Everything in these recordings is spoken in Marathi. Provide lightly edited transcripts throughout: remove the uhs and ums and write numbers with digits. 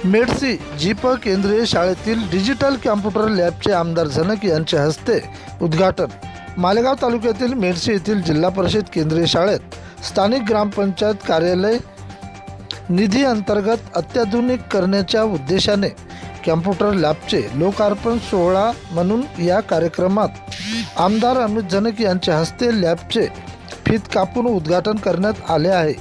मेडसी जीप केंद्रीय शाळेतील डिजिटल कॉम्प्युटर लॅबचे आमदार झनक यांच्या हस्ते उद्घाटन। मालेगाव तालुक्यातील मेडसी येथील जिल्हा परिषद केंद्रीय शाळेत स्थानिक ग्रामपंचायत कार्यालय निधी अंतर्गत अत्याधुनिक करण्याच्या उद्देशाने कॉम्प्युटर लॅबचे लोकार्पण सोहळा म्हणून या कार्यक्रमात आमदार अमित झनक यांच्या हस्ते लॅबचे फीत कापून उद्घाटन करण्यात आले आहे।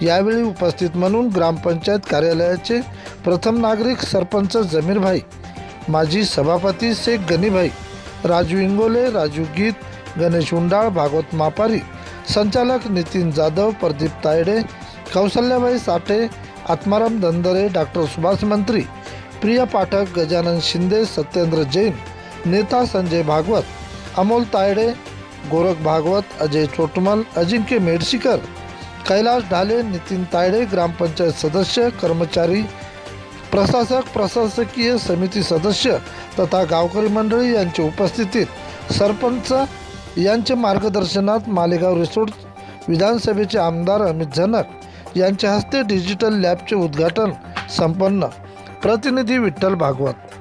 यावेळी उपस्थित म्हणून ग्रामपंचायत कार्यालयाचे प्रथम नागरिक सरपंच जमीरभाई, माजी सभापती शेख गनीभाई, राजू इंगोले, राजू गीत, गणेश उंडाळ, भागवत मापारी, संचालक नितीन जाधव, प्रदीप तायडे, कौशल्याबाई साठे, आत्माराम धंदरे, डॉक्टर सुभाष मंत्री, प्रिया पाठक, गजानन शिंदे, सत्येंद्र जैन, नेता संजय भागवत, अमोल तायडे, गोरख भागवत, अजय चोटमल, अजिंक्य मेडशीकर, कैलाश ढाले, नितीन तायडे, ग्रामपंचायत सदस्य, कर्मचारी, प्रशासक, प्रशासकीय समिती सदस्य तथा गावकरी मंडळी यांच्या उपस्थितीत सरपंच यांच्या मार्गदर्शनात मालेगाव रिसोड विधानसभेचे आमदार अमित झनक यांच्या हस्ते डिजिटल लॅबचे उद्घाटन संपन्न। प्रतिनिधी विठ्ठल भागवत।